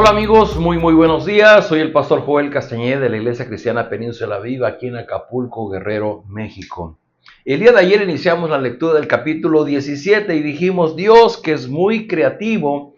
Hola amigos, muy buenos días. Soy el pastor Joel Castañeda de la Iglesia Cristiana Península Viva aquí en Acapulco, Guerrero, México. El día de ayer iniciamos la lectura del capítulo 17 y dijimos, Dios, que es muy creativo,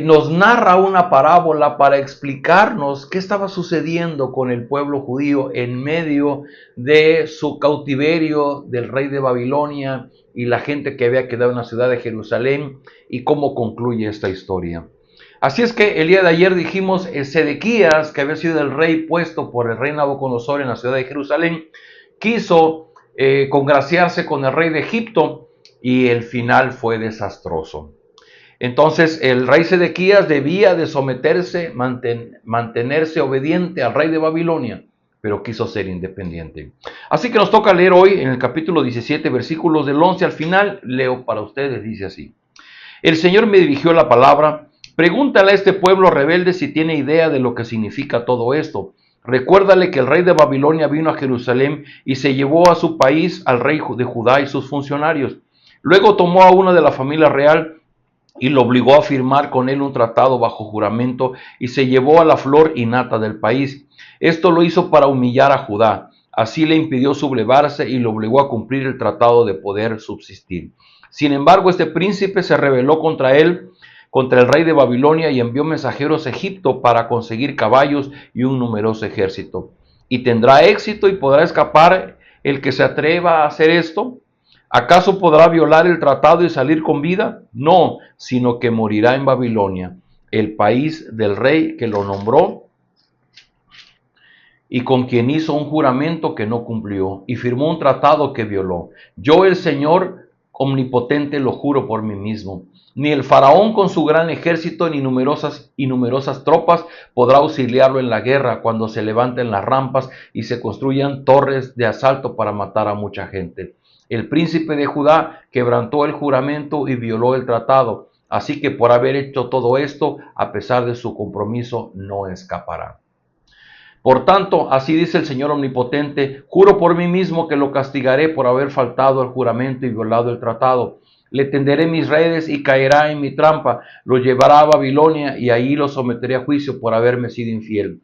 nos narra una parábola para explicarnos qué estaba sucediendo con el pueblo judío en medio de su cautiverio del rey de Babilonia y la gente que había quedado en la ciudad de Jerusalén y cómo concluye esta historia. Así es que el día de ayer dijimos, Sedequías, que había sido el rey puesto por el rey Nabucodonosor en la ciudad de Jerusalén, quiso congraciarse con el rey de Egipto y el final fue desastroso. Entonces el rey Sedequías debía de someterse, mantenerse obediente al rey de Babilonia, pero quiso ser independiente. Así que nos toca leer hoy en el capítulo 17, versículos del 11 al final. Leo para ustedes, dice así. El Señor me dirigió la palabra. Pregúntale a este pueblo rebelde si tiene idea de lo que significa todo esto. Recuérdale que el rey de Babilonia vino a Jerusalén y se llevó a su país al rey de Judá y sus funcionarios. Luego tomó a uno de la familia real y lo obligó a firmar con él un tratado bajo juramento y se llevó a la flor y nata del país. Esto lo hizo para humillar a Judá. Así le impidió sublevarse y lo obligó a cumplir el tratado de poder subsistir. Sin embargo, este príncipe se rebeló contra él, contra el rey de Babilonia, y envió mensajeros a Egipto para conseguir caballos y un numeroso ejército. ¿Y tendrá éxito y podrá escapar el que se atreva a hacer esto? ¿Acaso podrá violar el tratado y salir con vida? No, sino que morirá en Babilonia, el país del rey que lo nombró y con quien hizo un juramento que no cumplió y firmó un tratado que violó. Yo, el Señor omnipotente, lo juro por mí mismo. Ni el faraón con su gran ejército ni numerosas tropas podrá auxiliarlo en la guerra cuando se levanten las rampas y se construyan torres de asalto para matar a mucha gente. El príncipe de Judá quebrantó el juramento y violó el tratado, así que por haber hecho todo esto, a pesar de su compromiso, no escapará. Por tanto, así dice el Señor omnipotente, juro por mí mismo que lo castigaré por haber faltado al juramento y violado el tratado. Le tenderé mis redes y caerá en mi trampa, lo llevará a Babilonia y ahí lo someteré a juicio por haberme sido infiel.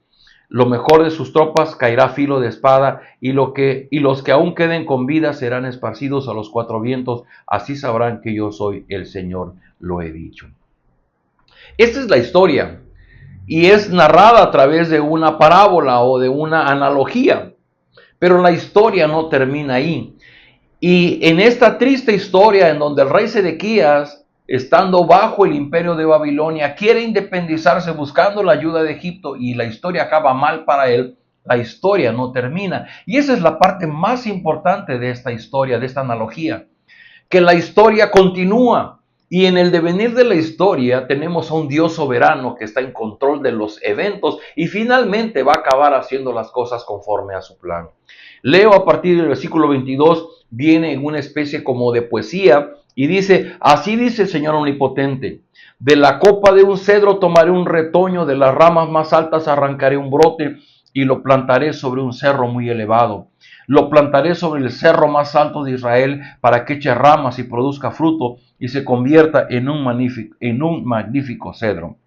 Lo mejor de sus tropas caerá a filo de espada y los que aún queden con vida serán esparcidos a los cuatro vientos. Así sabrán que yo soy el Señor, lo he dicho. Esta es la historia. Y es narrada a través de una parábola o de una analogía. Pero la historia no termina ahí. Y en esta triste historia en donde el rey Sedequías, estando bajo el imperio de Babilonia, quiere independizarse buscando la ayuda de Egipto y la historia acaba mal para él, la historia no termina. Y esa es la parte más importante de esta historia, de esta analogía, que la historia continúa. Y en el devenir de la historia tenemos a un Dios soberano que está en control de los eventos y finalmente va a acabar haciendo las cosas conforme a su plan. Leo a partir del versículo 22, viene en una especie como de poesía y dice, así dice el Señor omnipotente, de la copa de un cedro tomaré un retoño, de las ramas más altas arrancaré un brote y lo plantaré sobre un cerro muy elevado. Lo plantaré sobre el cerro más alto de Israel para que eche ramas y produzca fruto y se convierta en un magnífico cedro.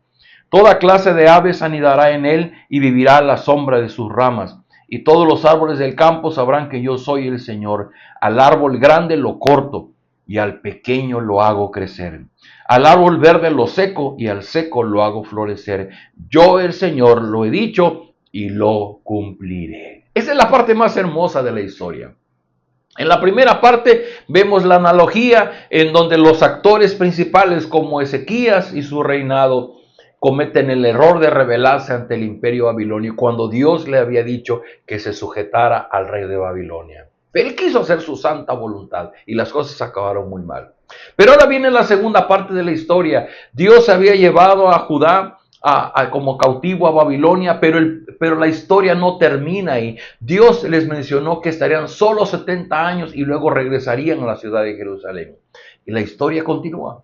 Toda clase de aves anidará en él y vivirá a la sombra de sus ramas. Y todos los árboles del campo sabrán que yo soy el Señor. Al árbol grande lo corto y al pequeño lo hago crecer. Al árbol verde lo seco y al seco lo hago florecer. Yo el Señor lo he dicho y lo cumpliré. Esa es la parte más hermosa de la historia. En la primera parte vemos la analogía en donde los actores principales como Ezequías y su reinado cometen el error de rebelarse ante el imperio babilonio cuando Dios le había dicho que se sujetara al rey de Babilonia. Él quiso hacer su santa voluntad y las cosas acabaron muy mal. Pero ahora viene la segunda parte de la historia. Dios había llevado a Judá como cautivo a Babilonia, pero la historia no termina ahí. Dios les mencionó que estarían solo 70 años y luego regresarían a la ciudad de Jerusalén. Y la historia continúa.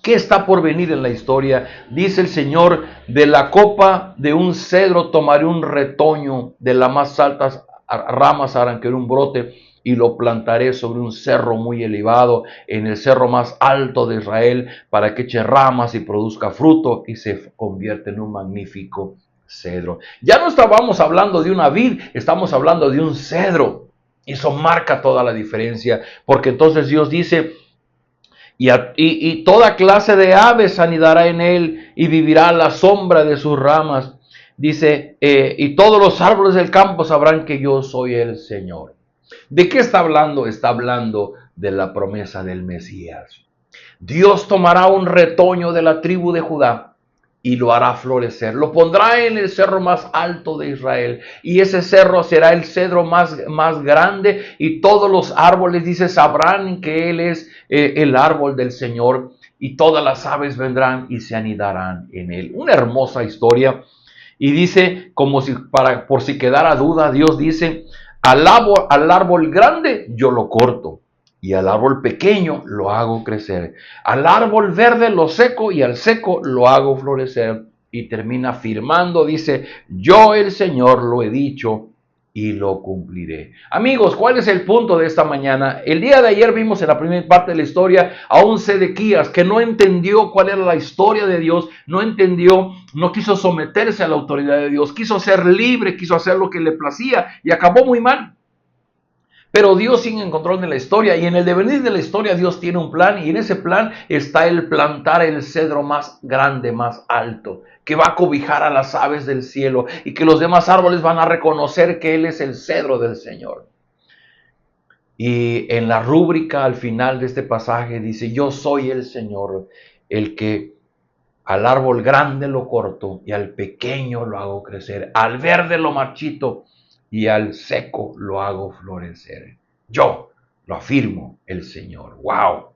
¿Qué está por venir en la historia? Dice el Señor, de la copa de un cedro tomaré un retoño, de las más altas ramas arrancaré un brote y lo plantaré sobre un cerro muy elevado, en el cerro más alto de Israel, para que eche ramas y produzca fruto y se convierta en un magnífico cedro. Ya no estábamos hablando de una vid, estamos hablando de un cedro. Y eso marca toda la diferencia, porque entonces Dios dice, y toda clase de aves anidará en él y vivirá a la sombra de sus ramas. Dice, y todos los árboles del campo sabrán que yo soy el Señor. ¿De qué está hablando? Está hablando de la promesa del Mesías. Dios tomará un retoño de la tribu de Judá y lo hará florecer. Lo pondrá en el cerro más alto de Israel. Y ese cerro será el cedro más grande. Y todos los árboles, dice, sabrán que Él es el árbol del Señor. Y todas las aves vendrán y se anidarán en Él. Una hermosa historia. Y dice, como si por si quedara duda, Dios dice, al árbol grande yo lo corto, y al árbol pequeño lo hago crecer. Al árbol verde lo seco y al seco lo hago florecer. Y termina afirmando, dice, yo el Señor lo he dicho y lo cumpliré. Amigos, ¿cuál es el punto de esta mañana? El día de ayer vimos en la primera parte de la historia a un Sedequías que no entendió cuál era la historia de Dios, no entendió, no quiso someterse a la autoridad de Dios, quiso ser libre, quiso hacer lo que le placía y acabó muy mal. Pero Dios sigue en control de la historia, y en el devenir de la historia Dios tiene un plan, y en ese plan está el plantar el cedro más grande, más alto, que va a cobijar a las aves del cielo y que los demás árboles van a reconocer que Él es el cedro del Señor. Y en la rúbrica al final de este pasaje dice, yo soy el Señor, el que al árbol grande lo corto y al pequeño lo hago crecer, al verde lo marchito y al seco lo hago florecer. Yo lo afirmo, el Señor. ¡Wow!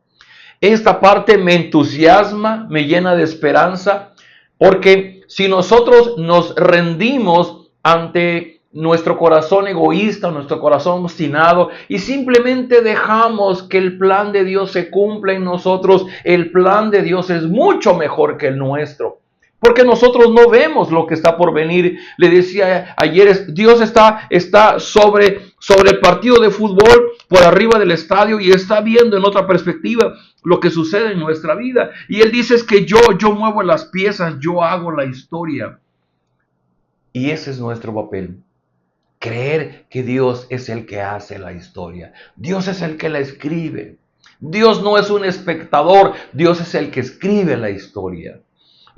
Esta parte me entusiasma, me llena de esperanza, porque si nosotros nos rendimos ante nuestro corazón egoísta, nuestro corazón obstinado, y simplemente dejamos que el plan de Dios se cumpla en nosotros, el plan de Dios es mucho mejor que el nuestro. Porque nosotros no vemos lo que está por venir. Le decía ayer, Dios está sobre el partido de fútbol, por arriba del estadio, y está viendo en otra perspectiva lo que sucede en nuestra vida. Y Él dice, es que yo muevo las piezas, yo hago la historia. Y ese es nuestro papel. Creer que Dios es el que hace la historia. Dios es el que la escribe. Dios no es un espectador, Dios es el que escribe la historia.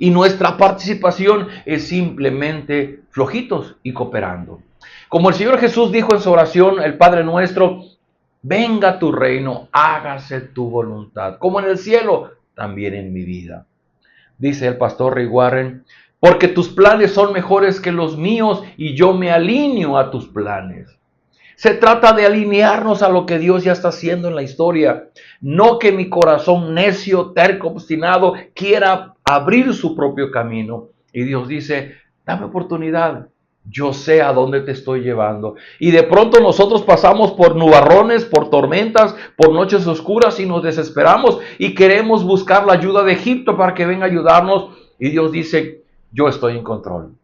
Y nuestra participación es simplemente flojitos y cooperando. Como el Señor Jesús dijo en su oración, el Padre Nuestro, venga tu reino, hágase tu voluntad, como en el cielo, también en mi vida. Dice el pastor Ray Warren, porque tus planes son mejores que los míos y yo me alineo a tus planes. Se trata de alinearnos a lo que Dios ya está haciendo en la historia. No que mi corazón necio, terco, obstinado quiera abrir su propio camino. Y Dios dice, dame oportunidad. Yo sé a dónde te estoy llevando. Y de pronto nosotros pasamos por nubarrones, por tormentas, por noches oscuras y nos desesperamos y queremos buscar la ayuda de Egipto para que venga a ayudarnos. Y Dios dice, yo estoy en control.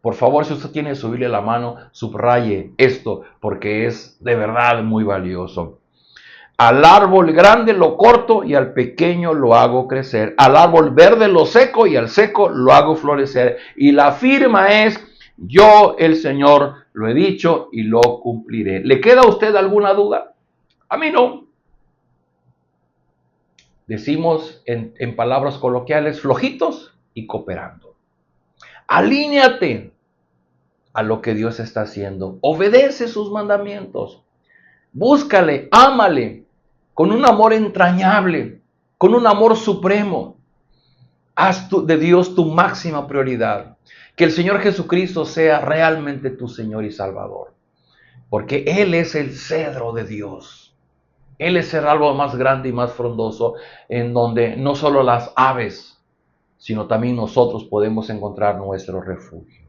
Por favor, si usted tiene que subirle la mano, subraye esto porque es de verdad muy valioso. Al árbol grande lo corto y al pequeño lo hago crecer. Al árbol verde lo seco y al seco lo hago florecer. Y la firma es, yo el Señor lo he dicho y lo cumpliré. ¿Le queda a usted alguna duda? A mí no. Decimos en palabras coloquiales, flojitos y cooperando. Alíñate a lo que Dios está haciendo. Obedece sus mandamientos. Búscale, ámale, con un amor entrañable, con un amor supremo. Haz de Dios tu máxima prioridad. Que el Señor Jesucristo sea realmente tu Señor y Salvador. Porque Él es el cedro de Dios. Él es el árbol más grande y más frondoso, en donde no solo las aves, sino también nosotros podemos encontrar nuestro refugio.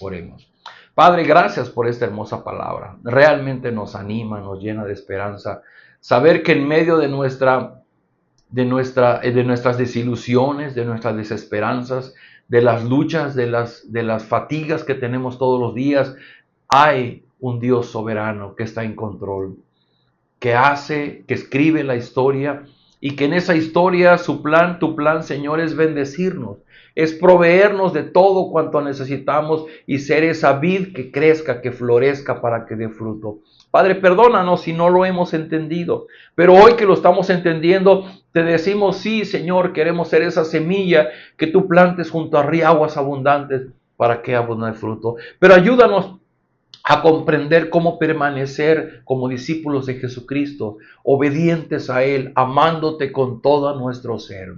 Oremos. Padre, gracias por esta hermosa palabra. Realmente nos anima, nos llena de esperanza. Saber que en medio de nuestras desilusiones, de nuestras desesperanzas, de las luchas, de las fatigas que tenemos todos los días, hay un Dios soberano que está en control. que hace, que escribe la historia, y que en esa historia su plan, tu plan, Señor, es bendecirnos, es proveernos de todo cuanto necesitamos y ser esa vid que crezca, que florezca para que dé fruto. Padre, perdónanos si no lo hemos entendido, pero hoy que lo estamos entendiendo, te decimos, sí, Señor, queremos ser esa semilla que tú plantes junto a aguas abundantes para que abunde el fruto. Pero ayúdanos a comprender cómo permanecer como discípulos de Jesucristo, obedientes a Él, amándote con todo nuestro ser,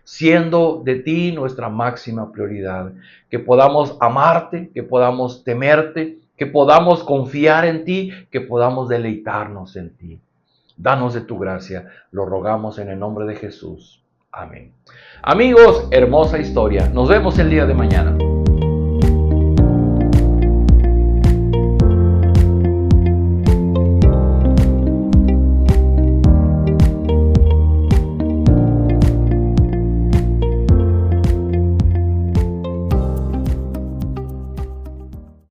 siendo de ti nuestra máxima prioridad, que podamos amarte, que podamos temerte, que podamos confiar en ti, que podamos deleitarnos en ti. Danos de tu gracia, lo rogamos en el nombre de Jesús. Amén. Amigos, hermosa historia. Nos vemos el día de mañana.